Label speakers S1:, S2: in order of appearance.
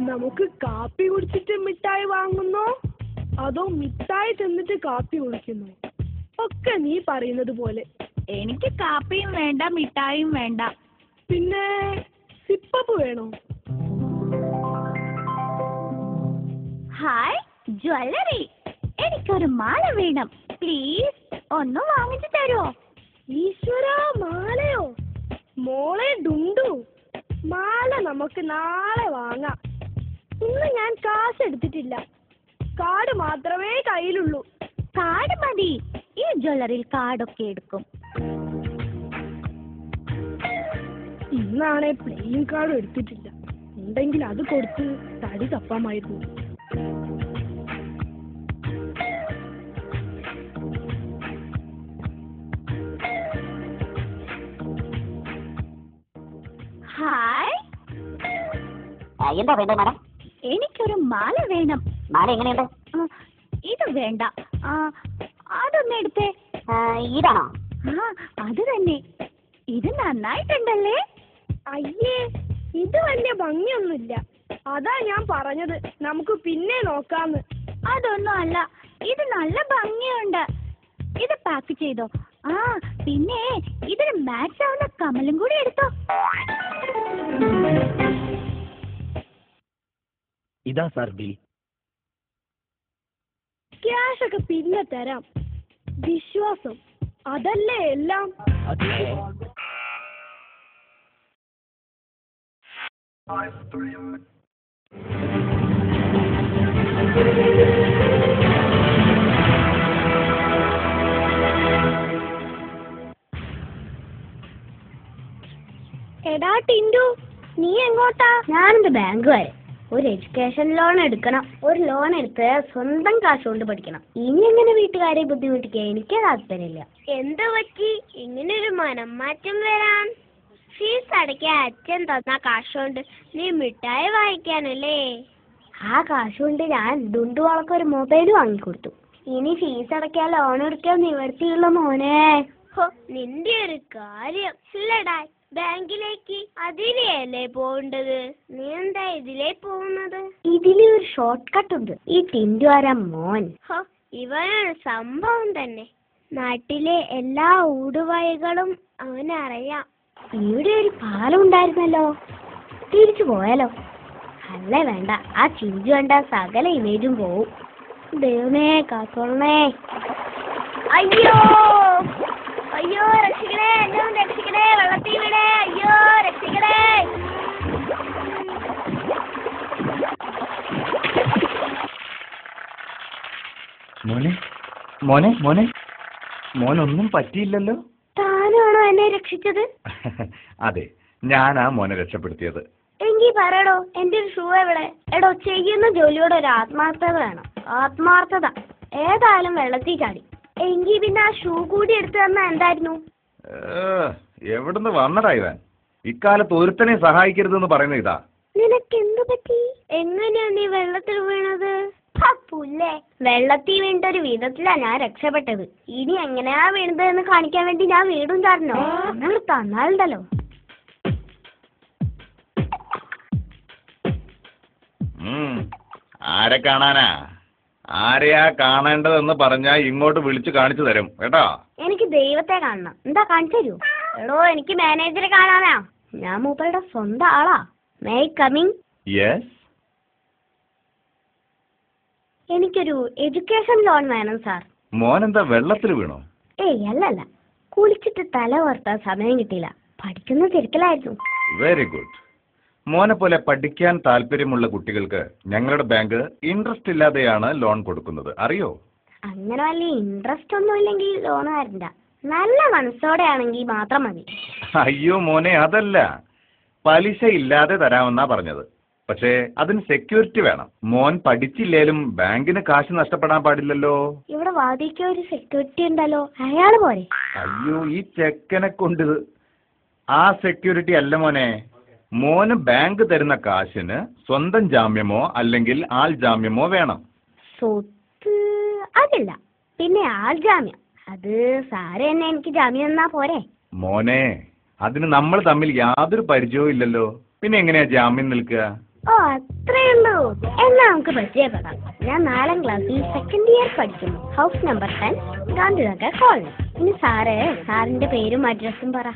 S1: നമുക്ക് കാപ്പി കുടിച്ചിട്ട് മിഠായി വാങ്ങുന്നോ അതോ മിഠായി തിന്നിട്ട് കാപ്പി കുടിക്കുന്നോ? ഒക്കെ നീ പറയുന്നത് പോലെ.
S2: എനിക്ക് കാപ്പിയും വേണ്ട മിഠായിയും വേണ്ട.
S1: പിന്നെ സിപ്പപ്പ് വേണോ?
S2: ഹായ് ജ്വല്ലറി, എനിക്കൊരു മാല വേണം പ്ലീസ്. ഒന്ന് വാങ്ങിച്ചു തരുമോ?
S1: ഈശ്വര, മാലയോ? മോളെ ഡുണ്ടു, മാല നമുക്ക് നാളെ വാങ്ങാം. ഇന്ന് ഞാൻ കാശ് എടുത്തിട്ടില്ല, കാർഡ് മാത്രമേ കയ്യിലുള്ളൂ.
S2: കാർഡ് മതി, ഈ ജ്വല്ലറിയിൽ കാർഡൊക്കെ എടുക്കും.
S1: ഇന്നാണെ പ്ലേയിങ് കാർഡും എടുത്തിട്ടില്ല, ഉണ്ടെങ്കിൽ അത് കൊടുത്ത് തടി തപ്പാമായിരുന്നു.
S2: ഹായ്,
S3: എന്താ വേണ്ടത് മാഡം?
S2: എനിക്കൊരു മാല വേണം.
S3: മാല എങ്ങനെയുണ്ട്?
S2: ഇത് വേണ്ട, അതൊന്ന് എടുത്തേ.
S3: ഇതാണോ?
S2: അത് തന്നെ. ഇത് നന്നായിട്ടുണ്ടല്ലേ?
S1: അയ്യേ, ഇത് വലിയ ഭംഗിയൊന്നുമില്ല. അതാ ഞാൻ പറഞ്ഞത് നമുക്ക് പിന്നെ നോക്കാന്ന്.
S2: അതൊന്നും അല്ല, ഇത് നല്ല ഭംഗിയുണ്ട്. ഇത് പാക്ക് ചെയ്തോ. പിന്നെ ഇതിന് മാച്ച് ആവുന്ന കമലും കൂടി എടുത്തോ.
S4: ഇതാ സാർ ബിൽ.
S1: ക്യാഷ് ഒക്കെ പിന്നെ തരാം. വിശ്വാസം അതല്ലേ എല്ലാം.
S3: എടാ ടിൻഡു, നീ എങ്ങോട്ടാ? ഞാനെന്റെ ബാങ്ക് വരെ. ഒരു എഡ്യൂക്കേഷൻ ലോൺ എടുക്കണം. ഒരു ലോൺ എടുത്ത് സ്വന്തം കാശ് കൊണ്ട് പഠിക്കണം. ഇനി എങ്ങനെ വീട്ടുകാരെ ബുദ്ധിമുട്ടിക്കുക എനിക്ക് താല്പര്യമില്ല. എന്ത് പറ്റി ഇങ്ങനൊരു മനംമാറ്റം വരാൻ? ഫീസ് അടയ്ക്കാൻ അച്ഛൻ തന്ന കാശുകൊണ്ട് നീ മിഠായി വാങ്ങിക്കാനല്ലേ? ആ കാശുകൊണ്ട് ഞാൻ ഡുണ്ടുവാൾക്ക് ഒരു മൊബൈൽ വാങ്ങിക്കൊടുത്തു. ഇനി ഫീസ് അടയ്ക്കാൻ ലോൺ എടുക്കാൻ നിവർത്തിയുള്ള മോനെ. നിന്റെ ഒരു കാര്യം ഇല്ലടാ, ബാങ്കിലേക്ക് അതിലെയല്ലേ പോകേണ്ടത്? നീ എന്താ ഇതിലേ പോകുന്നത്? ഇതിലെ ഒരു ഷോർട്ട് കട്ട് ഉണ്ട്. ഈ ടിൻഡു ആരാ മോൻ? ഇവനൊരു സംഭവം തന്നെ. നാട്ടിലെ എല്ലാ ഊടുവഴികളും അവനറിയാം. ഇവിടെ ഒരു പാലം ഉണ്ടായിരുന്നല്ലോ, തിരിച്ചു പോയാലോ? അല്ല വേണ്ട, ആ ചിഞ്ചു കണ്ട സകല ഇമേജും പോവും. ദൈവമേ കാത്തോളണേ. അയ്യോ അയ്യോ, രക്ഷിക്കണേ, എന്നെ രക്ഷിക്കണേ, വെള്ളത്തിൽ വിടേ, അയ്യോ രക്ഷിക്കണേ.
S4: മോനെ മോനെ മോനെ മോനൊന്നും പറ്റിയില്ലല്ലോ?
S3: താനാണോ എന്നെ രക്ഷിച്ചത്?
S4: അതെ, ഞാനാ മോനെ രക്ഷപ്പെടുത്തിയത്.
S3: എങ്കിൽ പറയടോ, എന്റെ ഒരു ഷൂ എവിടെ? എടോ, ചെയ്യുന്ന ജോലിയോട് ഒരു ആത്മാർത്ഥത വേണം. ആത്മാർത്ഥത. ഏതായാലും വെള്ളത്തിൽ ചാടി. എങ്കിൽ പിന്നെ ആ ഷൂ കൂടി എടുത്തു തന്നാ എന്തായിരുന്നു?
S4: എവിടുന്ന് വന്നടാ ഇവൻ? ഇക്കാലത്ത് ഒരുത്തനെ സഹായിക്കരുതെന്ന് പറയുന്ന ഇതാ.
S3: നിനക്ക് എന്ത് പറ്റി? എങ്ങനെയാ നീ വെള്ളത്തിൽ വീണത്? പുല്ലേ, വെള്ളത്തിൽ വീണ്ടൊരു വിധത്തിലാ ഞാൻ രക്ഷപ്പെട്ടത്. ഇനി എങ്ങനെയാ വീണത് എന്ന് കാണിക്കാൻ വേണ്ടി ഞാൻ വീടും ചാടണോ? നിങ്ങൾ തന്നാലുണ്ടല്ലോ.
S4: ആരെ കാണാനാ? ആരെയാ കാണേണ്ടതെന്ന് പറഞ്ഞാ ഇങ്ങോട്ട് വിളിച്ചു കാണിച്ചു തരും കേട്ടോ.
S3: എനിക്ക് ദൈവത്തെ കാണണം. എന്താ കാണിച്ചു തരൂ? എടോ, എനിക്ക് മാനേജറെ കാണാനാ. ഞാൻ മൂപ്പരുടെ സ്വന്തം ആളാ. May coming?
S4: യെസ്.
S3: എനിക്കൊരു എഡ്യൂക്കേഷൻ ലോൺ വേണം സാർ.
S4: മോനെന്താ വെള്ളത്തിൽ വീണോ?
S3: ഏയ് അല്ലല്ല, കുളിച്ചിട്ട് തല ഓർത്താൻ സമയം കിട്ടിയില്ല. പഠിക്കുന്ന തിരക്കിലായിരുന്നു.
S4: Very good. മോനെ പോലെ പഠിക്കാൻ താല്പര്യമുള്ള കുട്ടികൾക്ക് ഞങ്ങളുടെ ബാങ്ക് ഇൻട്രസ്റ്റ് ഇല്ലാതെയാണ് ലോൺ കൊടുക്കുന്നത്, അറിയോ?
S3: അങ്ങനെ വലിയ ഇൻട്രസ്റ്റ് ഒന്നും ഇല്ലെങ്കിൽ ലോൺ തരണ്ട. നല്ല മനസ്സോടെ ആണെങ്കിൽ മാത്രം മതി.
S4: അയ്യോ മോനെ, അതല്ല, പലിശ ഇല്ലാതെ തരാമെന്നാ പറഞ്ഞത്. പക്ഷേ അതിന് സെക്യൂരിറ്റി വേണം. മോൻ പഠിച്ചില്ലേലും ബാങ്കിന് കാശ് നഷ്ടപ്പെടാൻ പാടില്ലല്ലോ.
S3: ഇവിടെ വാദിക്കാൻ ഒരു സെക്യൂരിറ്റി ഉണ്ടല്ലോ, അയാള് പോരെ?
S4: അയ്യോ, ഈ ചെക്കനെ കൊണ്ട് ആ സെക്യൂരിറ്റി അല്ല മോനെ. മോന് ബാങ്ക് തരുന്ന കാശിന് സ്വന്തം ജാമ്യമോ അല്ലെങ്കിൽ ആൾ ജാമ്യമോ വേണം.
S3: സ്വത്ത് അതില്ല, പിന്നെ ആൾ ജാമ്യം. അത് സാറ് തന്നെ എനിക്ക് ജാമ്യം തന്നാ പോരെ?
S4: മോനെ, അതിന് നമ്മൾ തമ്മിൽ യാതൊരു പരിചയവും ഇല്ലല്ലോ, പിന്നെ എങ്ങനെയാ ജാമ്യം നിൽക്കുക?
S3: ഓ, അത്രേ ഉള്ളൂ. എന്നാ നമുക്ക് പരിചയപ്പെടാം. ഞാൻ 4ാം ക്ലാസ്സിൽ സെക്കൻഡ് ഇയർ പഠിക്കുന്നു. House number 10, Gandhinagar colony. ഇനി സാറിന്റെ പേരും അഡ്രസ്സും പറ.